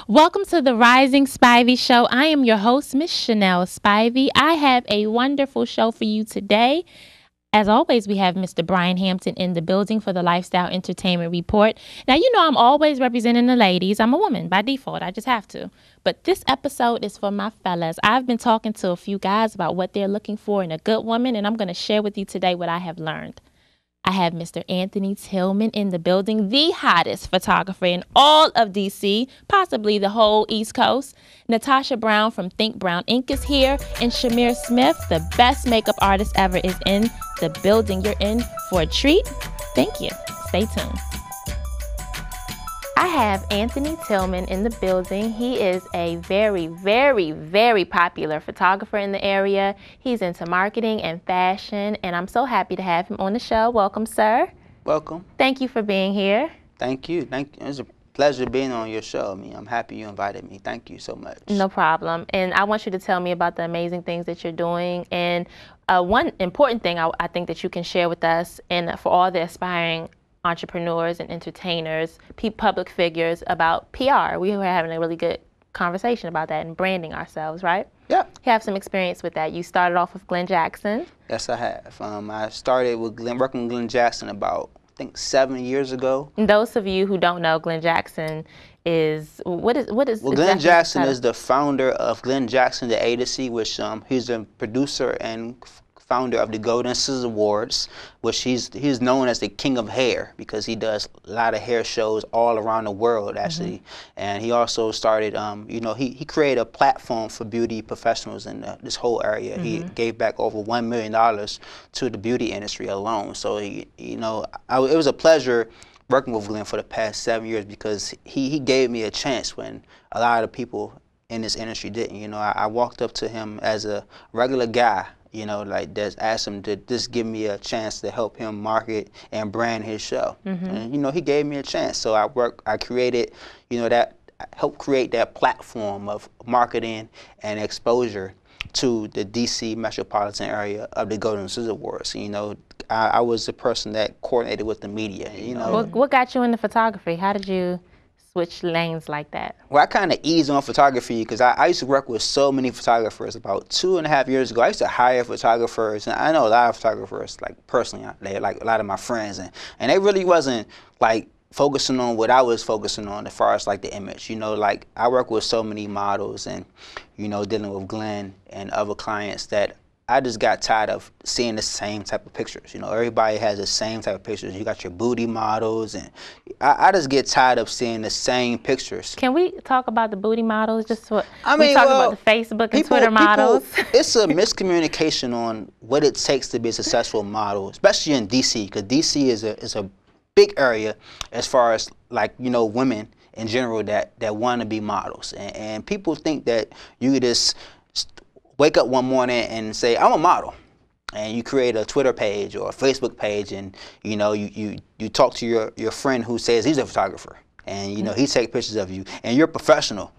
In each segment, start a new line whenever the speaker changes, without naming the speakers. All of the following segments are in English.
Welcome to the Rising Spivey Show. I am your host, Miss Chanel Spivey. I have a wonderful show for you today. As always, we have Mr. Brian Hampton in the building for the Lifestyle Entertainment Report. Now, you know I'm always representing the ladies. I'm a woman by default. I just have to. But this episode is for my fellas. I've been talking to a few guys about what they're looking for in a good woman, and I'm going to share with you today what I have learned. I have Mr. Anthony Tilghman in the building, the hottest photographer in all of D.C., possibly the whole East Coast. Natasha Brown from Think Brown Inc. is here, and Chimier Smith, the best makeup artist ever, is in the building. You're in for a treat. Thank you. Stay tuned. I have Anthony Tilghman in the building. He is a very, very, very popular photographer in the area. He's into marketing and fashion, and I'm so happy to have him on the show. Welcome, sir.
Welcome.
Thank you for being here.
Thank you. Thank you. It's a pleasure being on your show. I'm happy you invited me. Thank you so much.
No problem. And I want you to tell me about the amazing things that you're doing. And one important thing I think that you can share with us and for all the aspiring entrepreneurs and entertainers, public figures, about PR. We were having a really good conversation about that and branding ourselves, right?
Yeah.
You have some experience with that. You started off with Glenn Jackson.
Yes, I have. I started with working with Glenn Jackson about, I think, 7 years ago.
And those of you who don't know, Glenn Jackson is, what is
Well,
exactly
Glenn Jackson is the founder of Glenn Jackson, the agency, which he's a producer and founder of the Golden Scissors Awards, which he's known as the king of hair because he does a lot of hair shows all around the world, actually. And he also started, he created a platform for beauty professionals in this whole area. He gave back over $1 million to the beauty industry alone. So, it was a pleasure working with Glenn for the past 7 years because he gave me a chance when a lot of people in this industry didn't. I walked up to him as a regular guy, just asked him to just give me a chance to help him market and brand his show. And, he gave me a chance. So I created, helped create that platform of marketing and exposure to the D.C. metropolitan area of the Golden Scissors Awards. I was the person that coordinated with the media,
What got you into photography? How did you switch lanes like that?
Well, I kind of eased on photography because I used to work with so many photographers. About 2.5 years ago, I used to hire photographers, and I know a lot of photographers, like personally, they like a lot of my friends, and they really wasn't like focusing on what I was focusing on as far as like the image. Like I work with so many models and, dealing with Glenn and other clients that I just got tired of seeing the same type of pictures. Everybody has the same type of pictures. You got your booty models, and I just get tired of seeing the same pictures.
Can we talk about the booty models? We talk about the Facebook and Twitter models.
It's a miscommunication on what it takes to be a successful model, especially in D.C., because D.C. is a big area as far as women in general that want to be models, and people think that you could just wake up one morning and say, I'm a model, and you create a Twitter page or a Facebook page, and you talk to your friend who says he's a photographer, and he takes pictures of you, and you're a professional.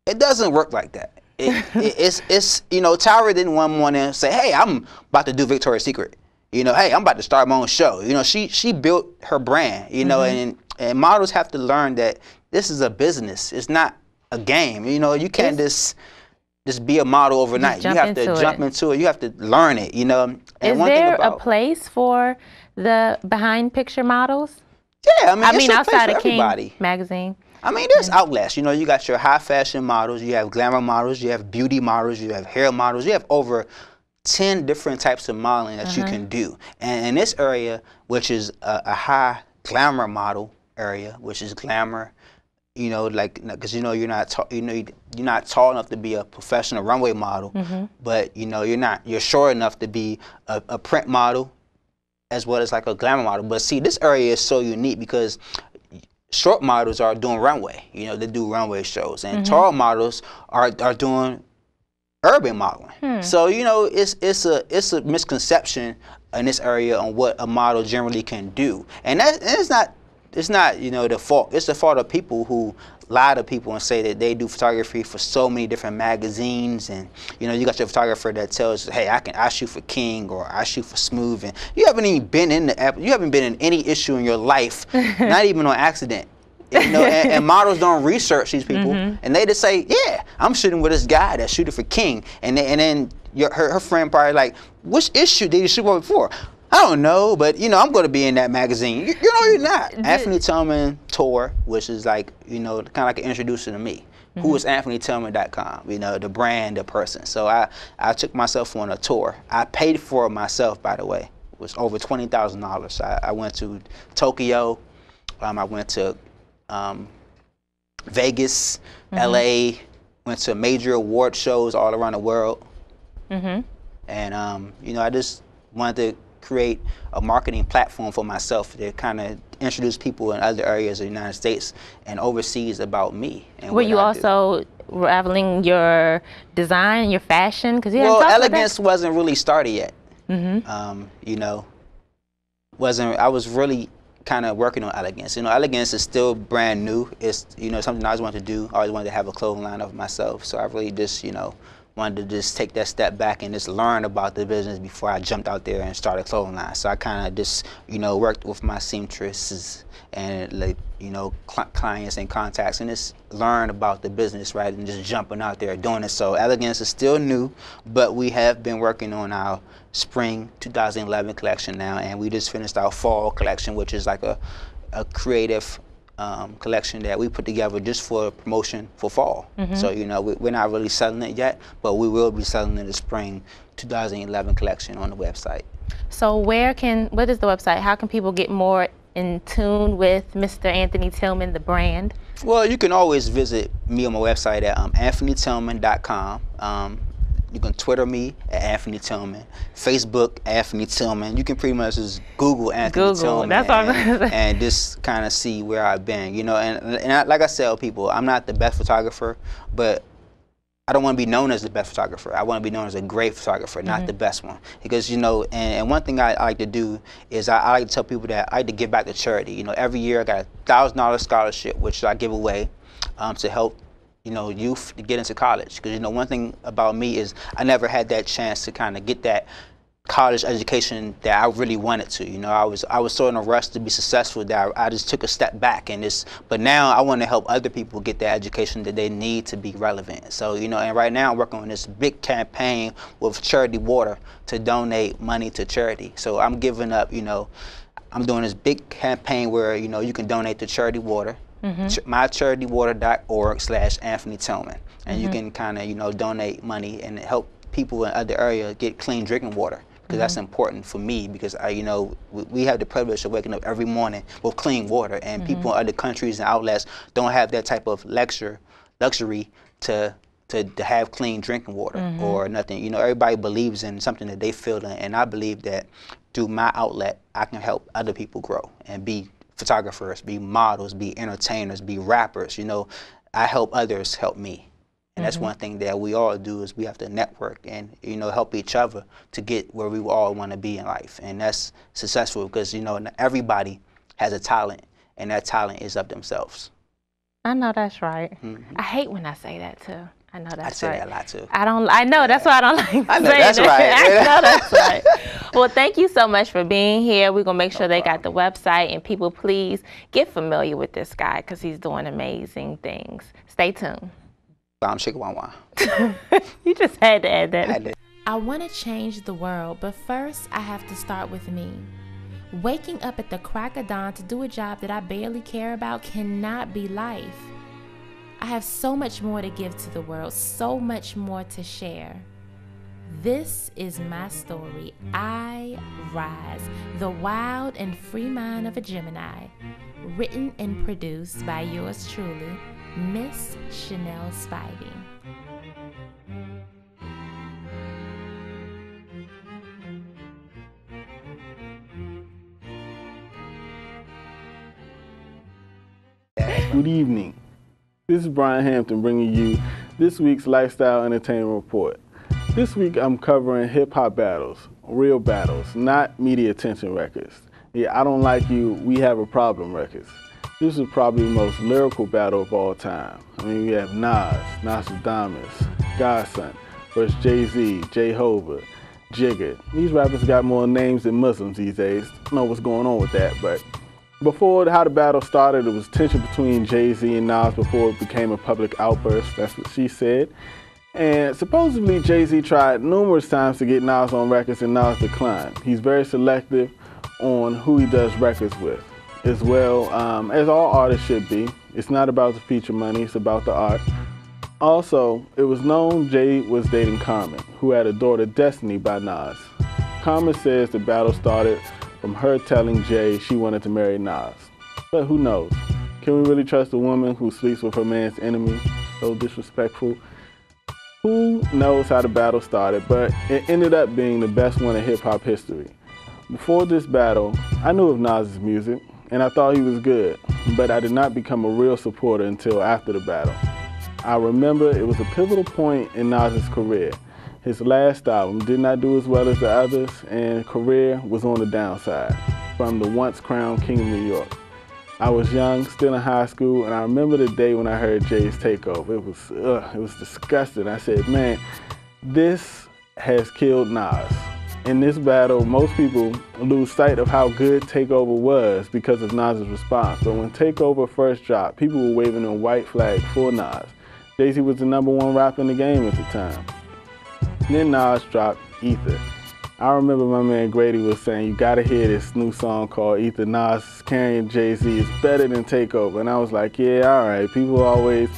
It doesn't work like that. It's Tyra didn't one morning say, hey, I'm about to do Victoria's Secret. Hey, I'm about to start my own show. She built her brand. And models have to learn that this is a business. It's not a game. You can't just be a model overnight. You have to jump into it. You have to learn it, And
is there a place for the behind picture models?
Yeah, I mean
outside of King magazine.
There's outlets. You got your high fashion models, you have glamour models, you have beauty models, you have hair models. You have over 10 different types of modeling that you can do. And in this area, which is a high glamour model area, which is glamour, because you're not tall enough to be a professional runway model, but you're short enough to be a print model as well as like a glamour model. But see, this area is so unique because short models are doing runway. They do runway shows, and tall models are doing urban modeling. So it's a misconception in this area on what a model generally can do, and it's not the fault. It's the fault of people who lie to people and say that they do photography for so many different magazines, and you got your photographer that tells, hey, I shoot for King or I shoot for Smooth, and you haven't even been in any issue in your life, not even on accident. You know, and models don't research these people, and they just say, yeah, I'm shooting with this guy that's shooting for King, and then her friend probably like, which issue did you shoot for before? I don't know, but you know, I'm going to be in that magazine. You know, you're not. Anthony Tilghman tour, which is like, you know, kind of like an introducer to me. Who is AnthonyTillman.com? You know, the brand, the person. So I took myself on a tour. I paid for it myself, by the way. It was over $20,000. I went to Tokyo. I went to Vegas, LA. Went to major award shows all around the world. And you know, I just wanted to create a marketing platform for myself to kind of introduce people in other areas of the United States and overseas about me. And
were you also raveling your design, your fashion? Because
well, elegance wasn't really started yet. You know, I was really kind of working on elegance. You know, elegance is still brand new. It's, you know, something I always wanted to do. I always wanted to have a clothing line of myself. So I really just, you know, wanted to just take that step back and just learn about the business before I jumped out there and started a clothing line. So I kind of just, you know, worked with my seamstresses and, like, you know, clients and contacts, and just learn about the business rather than just jumping out there doing it. So elegance is still new, but we have been working on our spring 2011 collection now, and we just finished our fall collection, which is like a creative collection that we put together just for promotion for fall. So, you know, we're not really selling it yet, but we will be selling it in the spring 2011 collection on the website.
So what is the website? How can people get more in tune with Mr. Anthony Tilghman, the brand?
Well, you can always visit me on my website at AnthonyTillman.com. You can Twitter me at Anthony Tilghman, Facebook Anthony Tilghman. You can pretty much just Google Anthony Tilghman,
that's all
and just kind of see where I've been, you know. And like I tell people, I'm not the best photographer, but I don't want to be known as the best photographer. I want to be known as a great photographer, not the best one. Because, you know, and one thing I like to do is I like to tell people that I like to give back to charity. You know, every year I got a $1,000 scholarship, which I give away to help, you know, youth to get into college. Because, you know, one thing about me is I never had that chance to kind of get that college education that I really wanted to. You know, I was so in a rush to be successful that I just took a step back, but now I want to help other people get the education that they need to be relevant. So, you know, and right now I'm working on this big campaign with Charity Water to donate money to charity. So I'm giving up, you know, I'm doing this big campaign where, you know, you can donate to Charity Water. mycharitywater.org/Anthony Tilghman, and you can kind of, you know, donate money and help people in other areas get clean drinking water, because that's important for me, because you know, we have the privilege of waking up every morning with clean water, and people in other countries and outlets don't have that type of luxury to have clean drinking water or nothing. You know, everybody believes in something that they feel in, and I believe that through my outlet I can help other people grow and be photographers, be models, be entertainers, be rappers. You know, I help others help me. And that's one thing that we all do, is we have to network and, you know, help each other to get where we all want to be in life. And that's successful because, you know, everybody has a talent, and that talent is of themselves.
I know that's right. I hate when I say that too. I know that's right.
I say that a lot too.
I know, that's why I don't like
I know that's
that.
right.
I know that's right. Well, thank you so much for being here. We're going to make sure they got the website, and people, please get familiar with this guy because he's doing amazing things. Stay tuned.
I'm Chihuahua.
You just had to add that. I want to change the world, but first I have to start with me. Waking up at the crack of dawn to do a job that I barely care about cannot be life. I have so much more to give to the world, so much more to share. This is my story. I Rise, the wild and free mind of a Gemini. Written and produced by yours truly, Miss Chanel Spivey.
Good evening. This is Brian Hampton bringing you this week's Lifestyle Entertainment Report. This week I'm covering hip-hop battles, real battles, not media attention records. Yeah, I Don't Like You, We Have a Problem records. This is probably the most lyrical battle of all time. I mean, we have Nas, Nostradamus, Godson versus Jay-Z, Jehovah, Jigga. These rappers got more names than Muslims these days. I don't know what's going on with that, but Before how the battle started, it was tension between Jay-Z and Nas before it became a public outburst. That's what she said. And supposedly Jay-Z tried numerous times to get Nas on records and Nas declined. He's very selective on who he does records with, as well as all artists should be. It's not about the feature money, it's about the art. Also, it was known Jay was dating Carmen, who had a daughter, Destiny, by Nas. Carmen says the battle started from her telling Jay she wanted to marry Nas. But who knows? Can we really trust a woman who sleeps with her man's enemy? So disrespectful. Who knows how the battle started, but it ended up being the best one in hip-hop history. Before this battle, I knew of Nas's music, and I thought he was good, but I did not become a real supporter until after the battle. I remember it was a pivotal point in Nas's career. His last album did not do as well as the others, and career was on the downside from the once crowned King of New York. I was young, still in high school, and I remember the day when I heard Jay's takeover. It was disgusting. I said, man, this has killed Nas. In this battle, most people lose sight of how good Takeover was because of Nas's response. But when Takeover first dropped, people were waving a white flag for Nas. Jay-Z was the #1 rapper in the game at the time. Then Nas dropped Ether. I remember my man Grady was saying, you gotta hear this new song called Ether. Nas carrying Jay-Z is better than Takeover. And I was like, yeah, all right. People always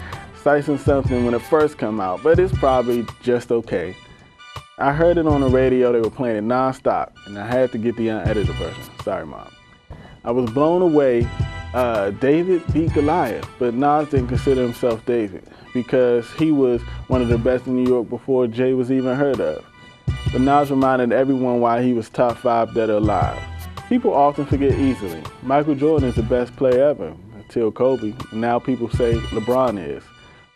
slicing something when it first come out, but it's probably just okay. I heard it on the radio, they were playing it nonstop, and I had to get the unedited version. Sorry, Mom. I was blown away. David beat Goliath, but Nas didn't consider himself David because he was one of the best in New York before Jay was even heard of. But Nas reminded everyone why he was top 5 dead or alive. People often forget easily. Michael Jordan is the best player ever, until Kobe. And now people say LeBron is.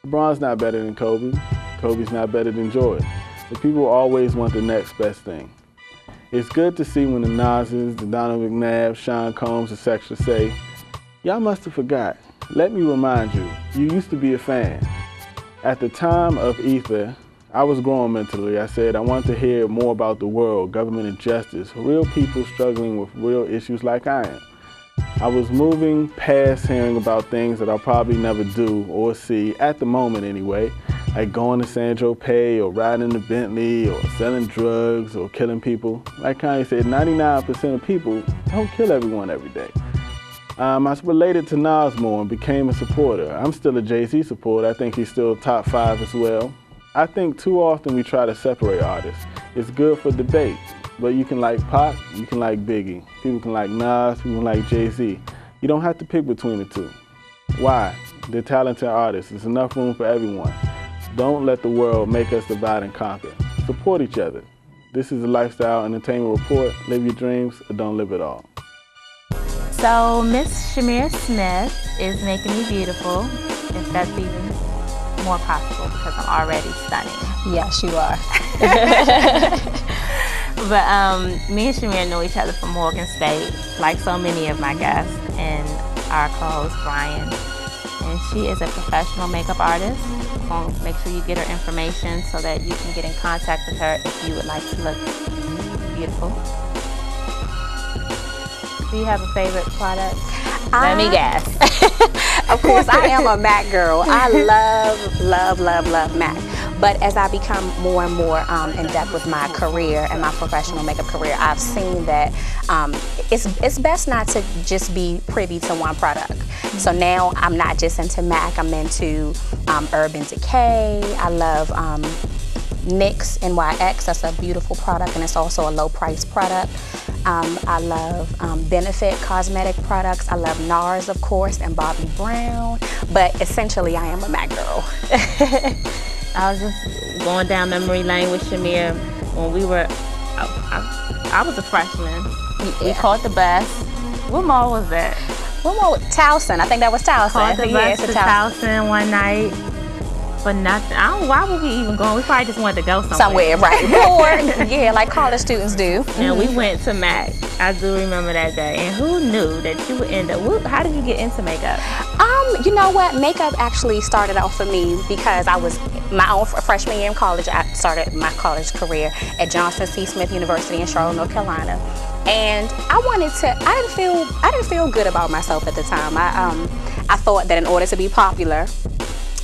LeBron's not better than Kobe. Kobe's not better than Jordan. But people always want the next best thing. It's good to see when the Nas's, the Donovan McNabb, Sean Combs, etc. say, y'all must have forgot. Let me remind you, you used to be a fan. At the time of Ether, I was growing mentally. I said I wanted to hear more about the world, government and justice, real people struggling with real issues like I am. I was moving past hearing about things that I'll probably never do or see, at the moment anyway, like going to San Tropez or riding in a Bentley or selling drugs or killing people. Like Kanye said, 99% of people don't kill everyone every day. I related to Nas more and became a supporter. I'm still a Jay-Z supporter. I think he's still top 5 as well. I think too often we try to separate artists. It's good for debate, but you can like Pac, you can like Biggie. People can like Nas, people can like Jay-Z. You don't have to pick between the two. Why? They're talented artists. There's enough room for everyone. Don't let the world make us divide and conquer. Support each other. This is a Lifestyle Entertainment Report. Live your dreams or don't live at all.
So Miss Chimier Smith is making me beautiful, if that's even more possible, because I'm already stunning.
Yes, you are.
But me and Chimier know each other from Morgan State, like so many of my guests, and our co-host Brian. And she is a professional makeup artist. So make sure you get her information so that you can get in contact with her if you would like to look beautiful. Do you have a favorite product? Let me guess.
Of course, I am a MAC girl. I love MAC. But as I become more and more in depth with my career and my professional makeup career, I've seen that it's best not to just be privy to one product. So now I'm not just into MAC, I'm into Urban Decay. I love NYX, NYX, that's a beautiful product, and it's also a low price product. I love Benefit cosmetic products. I love NARS, of course, and Bobbi Brown. But essentially, I am a MAC girl.
I was just going down memory lane with Chimier when we were, I was a freshman. Yeah. We caught the bus. What mall was that?
What mall? Towson. I think that was Towson.
Caught the bus to Towson one night. For nothing. I don't know, why would we even go? We probably just wanted to go somewhere.
Right. Or, yeah, like college students do.
And we went to MAC. I do remember that day. And who knew that you would end up, how did you get into makeup?
You know what? Makeup actually started off for me because I was my own freshman year in college. I started my college career at Johnson C. Smith University in Charlotte, North Carolina. and I didn't feel good about myself at the time. I thought that in order to be popular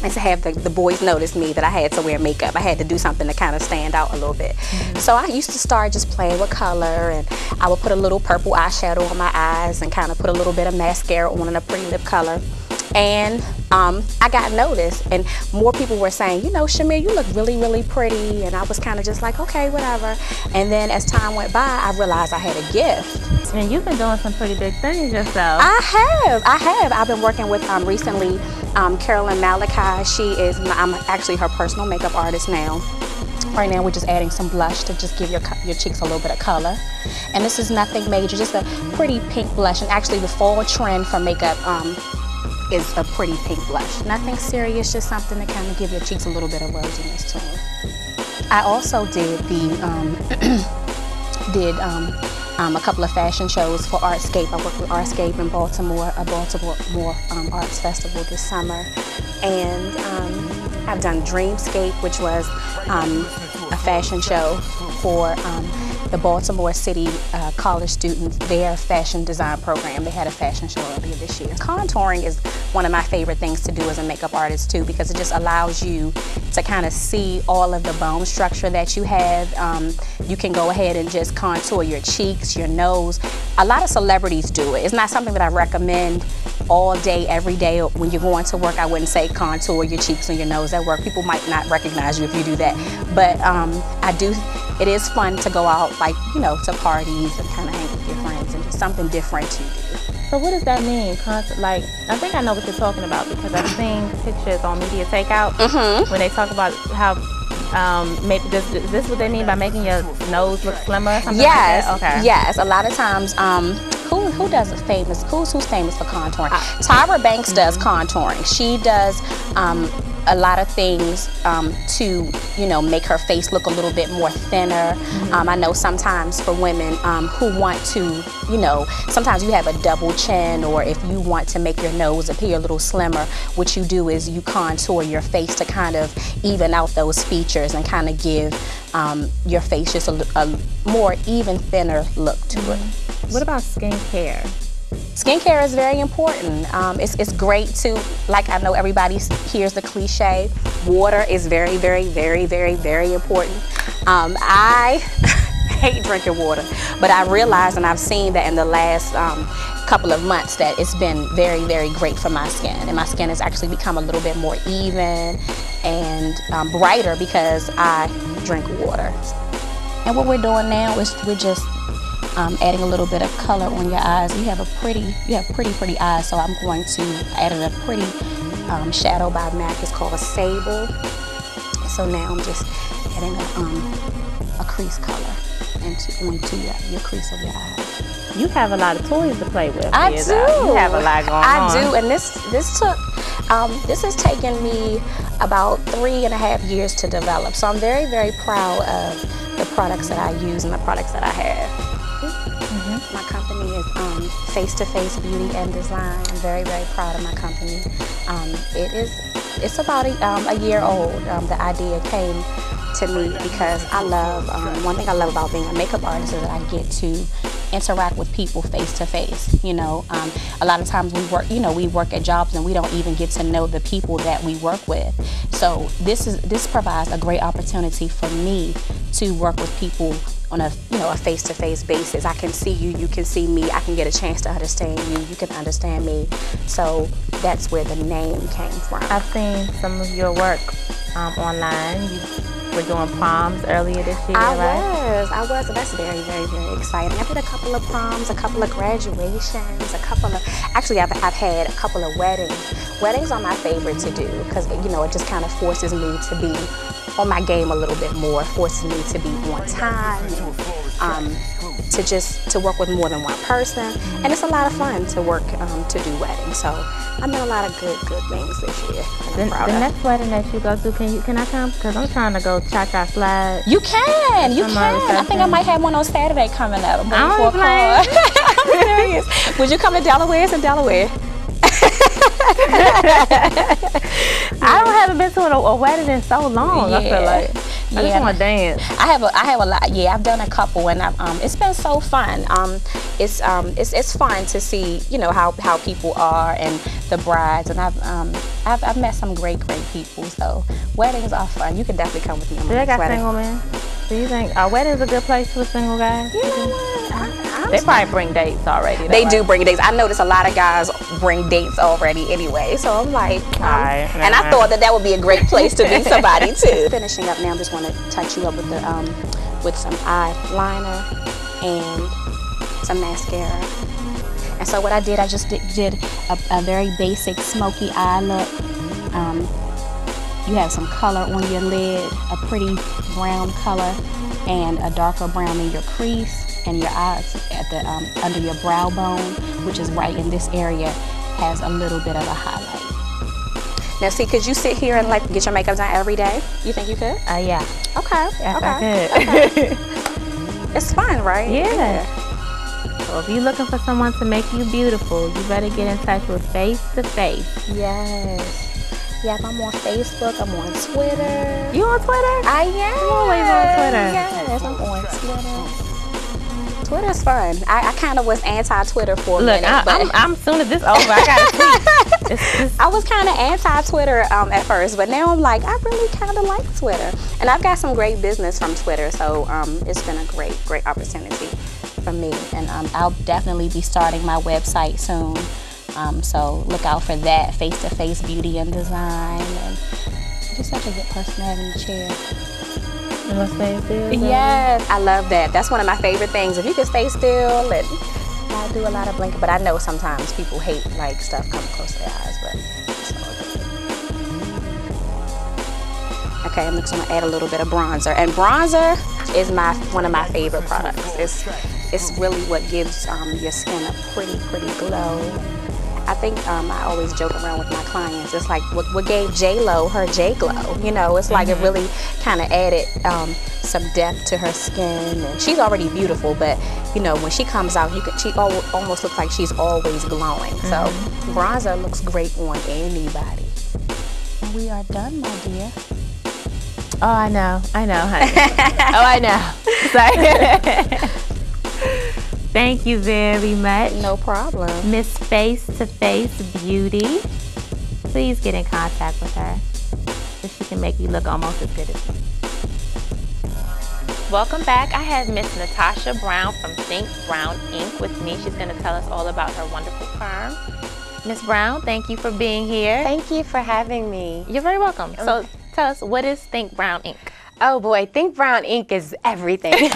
and to have the boys notice me, that I had to wear makeup. I had to do something to kind of stand out a little bit. So I used to start just playing with color, and I would put a little purple eyeshadow on my eyes and kind of put a little bit of mascara on and a pretty lip color. And I got noticed, and more people were saying, you know, Chimier, you look really, really pretty. And I was kind of just like, okay, whatever. And then as time went by, I realized I had a gift.
And you've been doing some pretty big things yourself.
I have. I've been working with recently Carolyn Malachi. I'm actually her personal makeup artist now. Right now we're just adding some blush to just give your cheeks a little bit of color. And this is nothing major, just a pretty pink blush. And actually the fall trend for makeup is a pretty pink blush. Nothing serious, just something to kind of give your cheeks a little bit of rosiness to them. I also did a couple of fashion shows for Artscape. I worked with Artscape in Baltimore, a Baltimore Arts Festival this summer. And I've done Dreamscape, which was a fashion show for the Baltimore City college students, their fashion design program. They had a fashion show earlier this year. Contouring is one of my favorite things to do as a makeup artist too, because it just allows you to kind of see all of the bone structure that you have. You can go ahead and just contour your cheeks, your nose. A lot of celebrities do it. It's not something that I recommend all day, every day. When you're going to work, I wouldn't say contour your cheeks and your nose at work. People might not recognize you if you do that. But it is fun to go out, like, you know, to parties and kind of hang with your friends and just something different to do.
So what does that mean? Like, I think I know what you're talking about, because I've seen pictures on Media Takeout when they talk about how, is this what they mean by making your nose look slimmer or something like that? Okay.
Yes, a lot of times, who does it famous? Who's famous for contouring? Tyra Banks does contouring. She does a lot of things to, you know, make her face look a little bit more thinner. I know sometimes for women who want to, you know, sometimes you have a double chin, or if you want to make your nose appear a little slimmer, what you do is you contour your face to kind of even out those features and kind of give your face just a more even, thinner look to it.
What about skincare?
Skincare is very important. It's great to, like, I know everybody hears the cliche, water is very, very, very, very, very important. I hate drinking water, but I realized, and I've seen that in the last couple of months, that it's been very, very great for my skin. And my skin has actually become a little bit more even and brighter because I drink water. And what we're doing now is we're just adding a little bit of color on your eyes. You have pretty eyes, so I'm going to add a pretty shadow by MAC. It's called a Sable. So now I'm just adding a crease color onto your crease of your eyes.
You have a lot of toys to play with.
I do.
You have a lot going on.
I do, and this has taken me about 3.5 years to develop. So I'm very, very proud of the products that I use and the products that I have. My company is Face to Face Beauty and Design. I'm very, very proud of my company. It's about a year old. The idea came to me because I love, one thing I love about being a makeup artist is that I get to interact with people face to face. You know, a lot of times we work at jobs and we don't even get to know the people that we work with. So this provides a great opportunity for me to work with people on a face-to-face basis. I can see you, you can see me, I can get a chance to understand you, you can understand me. So that's where the name came from.
I've seen some of your work online. You were doing proms earlier this year, right?
I was, and that's very, very, very exciting. I did a couple of proms, a couple of graduations, actually I've had a couple of weddings. Weddings are my favorite to do because, you know, it just kind of forces me to be on my game a little bit more, forces me to be on time, to work with more than one person, and it's a lot of fun to work to do weddings. So I've done a lot of good things this year.
The next wedding that you go to, can I come? Because I'm trying to go cha-cha slide.
You can. I think I might have one on Saturday coming up.
I'm
serious. Would you come to Delaware? It's in Delaware.
I haven't been to a wedding in so long. I feel like. I just want to dance.
I have a lot. Yeah, I've done a couple, and it's been so fun. It's fun to see, you know, how people are and the brides, and I've met some great people. So weddings are fun. You can definitely come with me on my
Do they got
wedding.
single men? Do you think a wedding's a good place for single guys?
You know what?
They probably bring dates already.
They do bring dates. I notice a lot of guys bring dates already anyway. So I'm like, and I thought that would be a great place to meet somebody too. Finishing up now, just want to touch you up with with some eyeliner and some mascara. And so what I did, I just did a very basic smoky eye look. You have some color on your lid, a pretty brown color, and a darker brown in your crease. And your eyes at the under your brow bone, which is right in this area, has a little bit of a highlight. Now, see, could you sit here and like get your makeup done every day? You think you could?
Yeah.
Okay.
Yes,
okay.
I could.
Okay. It's fun, right?
Yeah. So if you're looking for someone to make you beautiful, you better get in touch with Face to Face.
Yes. Yep, I'm on Facebook. I'm on Twitter.
You on Twitter?
I am.
You always on Twitter.
Yes, I'm on Twitter. Twitter's fun. I kind of was anti-Twitter for a minute.
Look, I'm soon as this over, I gotta tweet.
I was kind of anti-Twitter at first, but now I'm like, I really kind of like Twitter. And I've got some great business from Twitter, so it's been a great opportunity for me. And I'll definitely be starting my website soon. So look out for that, Face to Face Beauty and Design. And just such a good person to have in the chair.
Stay still?
Yes, I love that. That's one of my favorite things. If you can stay still, and I do a lot of blinking, but I know sometimes people hate like stuff coming close to their eyes, but it's all good. Okay, I'm just gonna add a little bit of bronzer, and bronzer is one of my favorite products. It's really what gives your skin a pretty glow. I think I always joke around with my clients. It's like what gave J-Lo her J-Glow. You know, it's like it really kind of added some depth to her skin. And she's already beautiful, but you know, when she comes out, she almost looks like she's always glowing. So bronzer looks great on anybody. And we are done, my dear.
Oh, I know, honey. Oh, I know. Sorry. Thank you very much.
No problem.
Miss Face to Face Beauty. Please get in contact with her so she can make you look almost as good as me. Welcome back. I have Miss Natasha Brown from Think Brown Inc. with me. She's going to tell us all about her wonderful firm. Miss Brown, thank you for being here.
Thank you for having me.
You're very welcome. So tell us, what is Think Brown Inc.?
Oh boy, Think Brown Inc. is everything.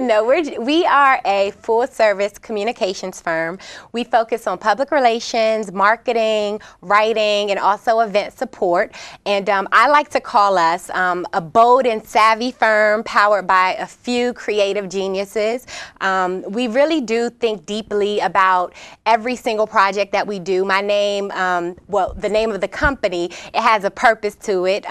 No, we are a full-service communications firm. We focus on public relations, marketing, writing, and also event support. And I like to call us a bold and savvy firm powered by a few creative geniuses. We really do think deeply about every single project that we do. My name, the name of the company, it has a purpose to it.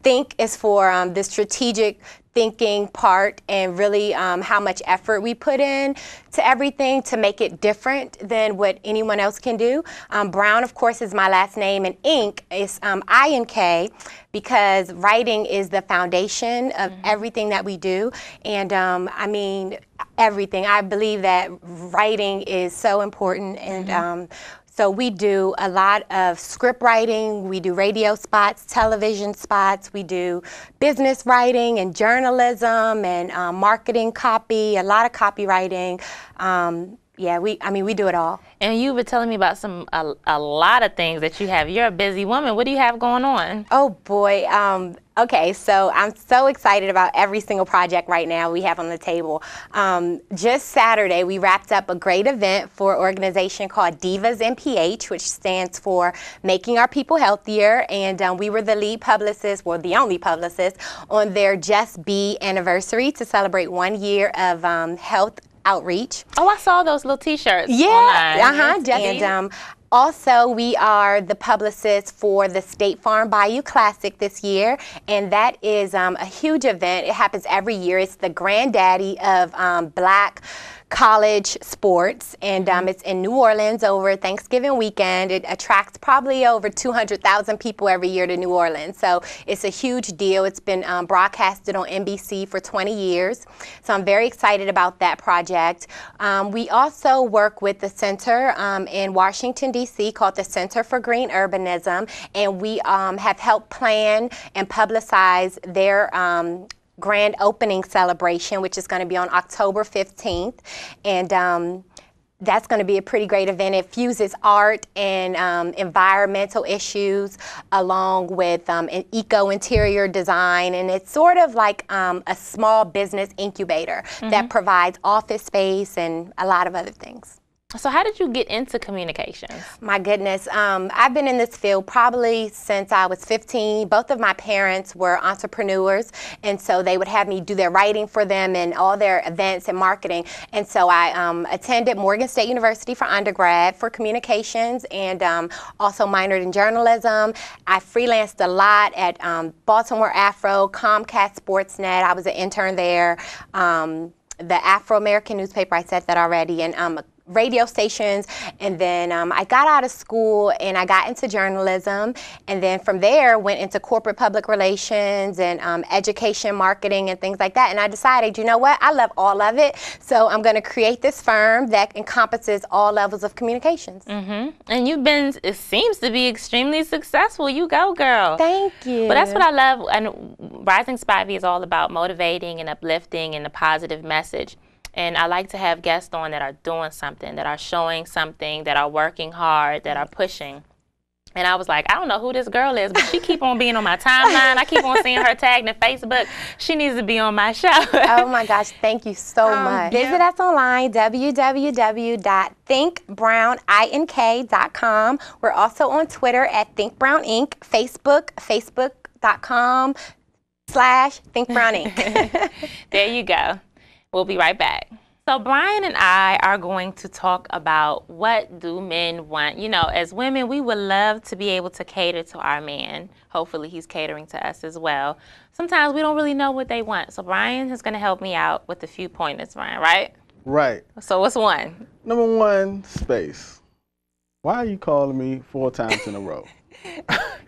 Think is for the strategic thinking part, and really how much effort we put in to everything to make it different than what anyone else can do. Brown, of course, is my last name, and Inc. is I-N-K, because writing is the foundation of everything that we do. And I mean, everything. I believe that writing is so important, and so we do a lot of script writing, we do radio spots, television spots, we do business writing and journalism and marketing copy, a lot of copywriting. Yeah, we do it all.
And you were telling me about a lot of things that you have. You're a busy woman. What do you have going on?
Oh boy. Okay, so I'm so excited about every single project right now we have on the table. Just Saturday, we wrapped up a great event for an organization called Divas MPH, which stands for Making Our People Healthier. And we were the lead publicist, well, the only publicist, on their Just Be anniversary to celebrate 1 year of health outreach.
Oh, I saw those little T-shirts.
Yeah,
online.
and Also, we are the publicist for the State Farm Bayou Classic this year, and that is a huge event. It happens every year. It's the granddaddy of Black college sports, and it's in New Orleans over Thanksgiving weekend. It attracts probably over 200,000 people every year to New Orleans, so it's a huge deal. It's been broadcasted on NBC for 20 years, so I'm very excited about that project. We also work with the center in Washington, D.C. called the Center for Green Urbanism, and we have helped plan and publicize their grand opening celebration, which is going to be on October 15th. And that's going to be a pretty great event. It fuses art and environmental issues along with an eco-interior design. And it's sort of like a small business incubator that provides office space and a lot of other things.
So how did you get into communications?
My goodness, I've been in this field probably since I was 15. Both of my parents were entrepreneurs, and so they would have me do their writing for them and all their events and marketing. And so I attended Morgan State University for undergrad for communications, and also minored in journalism. I freelanced a lot at Baltimore Afro, Comcast Sportsnet. I was an intern there. The Afro-American newspaper, I said that already, and radio stations, and then I got out of school and I got into journalism, and then from there went into corporate public relations and education, marketing, and things like that. And I decided, you know what, I love all of it, so I'm going to create this firm that encompasses all levels of communications.
And you've been, it seems to be extremely successful. You go, girl.
Thank you.
But that's what I love, and Rising Spivey is all about motivating and uplifting and a positive message. And I like to have guests on that are doing something, that are showing something, that are working hard, that are pushing. And I was like, I don't know who this girl is, but she keep on being on my timeline. I keep on seeing her tagged in Facebook. She needs to be on my show.
Oh my gosh, thank you so much. Visit us online, www.thinkbrowninc.com. We're also on Twitter at thinkbrowninc, Facebook, facebook.com/thinkbrowninc.
There you go. We'll be right back. So Brian and I are going to talk about what do men want. You know, as women, we would love to be able to cater to our man. Hopefully he's catering to us as well. Sometimes we don't really know what they want. So Brian is going to help me out with a few pointers, Brian, right?
Right.
So what's one?
Number one, space. Why are you calling me 4 times in a row?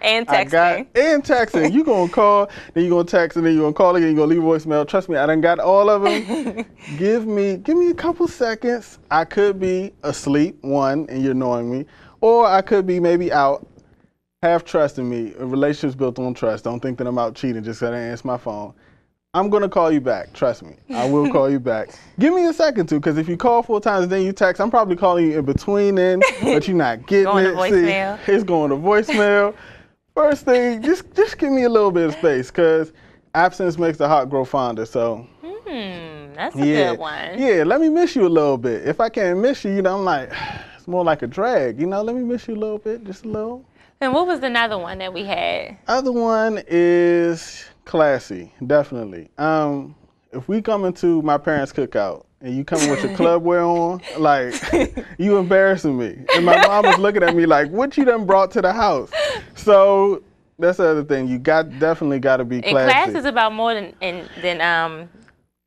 And texting.
And texting. You gonna call, then you gonna text, and then you gonna call again, you gonna leave a voicemail. Trust me, I done got all of them. Give me a couple seconds. I could be asleep, one, and you're annoying me. Or I could be maybe out. Have trust in me. A relationship's built on trust. Don't think that I'm out cheating just because I didn't answer my phone. I'm gonna call you back. Trust me. I will call you back. Give me a second to, because if you call 4 times and then you text, I'm probably calling you in between then, but you're not getting
going
it.
To voicemail.
See, it's going to voicemail. First thing, just give me a little bit of space, because absence makes the heart grow fonder. So.
That's a good one.
Yeah, let me miss you a little bit. If I can't miss you, I'm like, it's more like a drag. Let me miss you a little bit, just a little.
And what was another one that we had?
Other one is classy, definitely. If we come into my parents' cookout and you come with your club wear on, like, you embarrassing me. And my mom was looking at me like, what you done brought to the house? So that's the other thing. You definitely got to be classy.
And class is about more than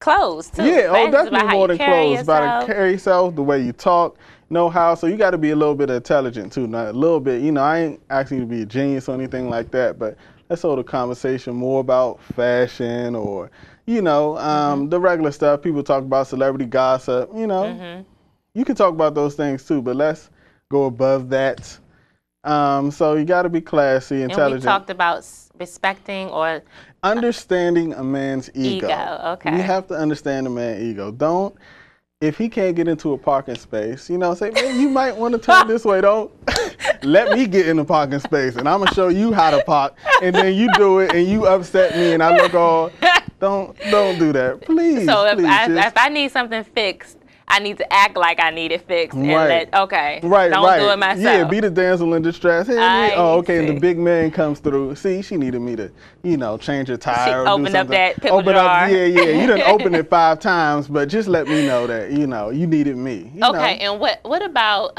clothes, too.
Yeah,
class
definitely more than clothes. It's about to carry yourself, the way you talk, know how. So you got to be a little bit intelligent, too. Not a little bit. I ain't asking you to be a genius or anything like that, but let's hold a conversation more about fashion or, the regular stuff. People talk about celebrity gossip, You can talk about those things too, but let's go above that. So you got to be classy, intelligent.
And we talked about respecting or
understanding a man's ego.
Okay.
We have to understand a man's ego. If he can't get into a parking space, say, man, you might want to turn this way. Don't let me get in the parking space, and I'm going to show you how to park, and then you do it, and you upset me, and I look all, don't do that. Please,
So
please,
if I need something fixed, I need to act like I need it fixed and
Right.
don't do it myself.
Yeah, be the damsel in distress. Hey,
I
oh, okay, and
see.
the big man comes through. See, she needed me to, change her tire. Or
open
do
up
something.
that pickle
Open
jar.
up, yeah. You done opened it 5 times, but just let me know that, you needed me.
Okay, and what about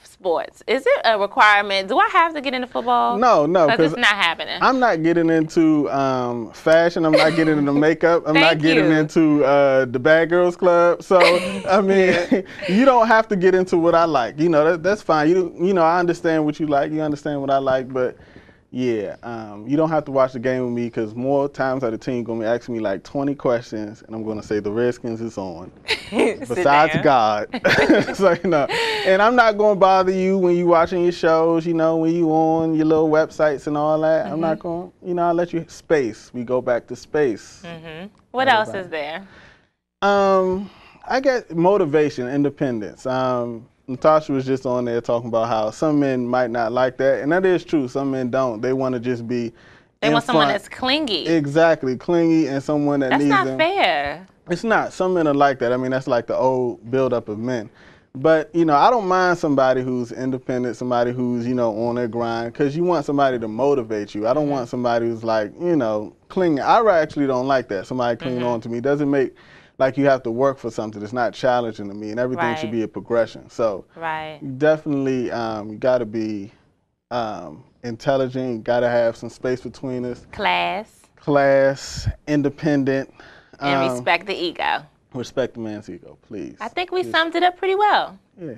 sports? Is it a requirement? Do I have to get into football?
No,
because it's not happening.
I'm not getting into fashion. I'm not getting into makeup. I'm not getting into the Bad Girls Club. So, I mean, you don't have to get into what I like. That's fine. I understand what you like. You understand what I like. But, yeah, you don't have to watch the game with me because more times out of 10 you're going to be asking me like 20 questions, and I'm going to say the Redskins is on. Besides God. So, and I'm not going to bother you when you watching your shows, when you on your little websites and all that. I'm not going to, I'll let you space. We go back to space.
What else is there?
I guess motivation, independence. Natasha was just on there talking about how some men might not like that, and that is true. Some men don't. They want to just be
They want someone that's clingy.
Exactly, clingy, and someone that needs them.
That's not fair.
It's not. Some men are like that. I mean, that's like the old buildup of men. But, I don't mind somebody who's independent, somebody who's, on their grind, because you want somebody to motivate you. I don't want somebody who's like, clinging. I actually don't like that. Somebody clinging on to me doesn't make like you have to work for something. It's not challenging to me, and everything should be a progression. So definitely you got to be intelligent. You got to have some space between us. Class, independent.
And respect the ego.
Respect the man's ego, please.
I think we summed it up pretty well.
Yeah.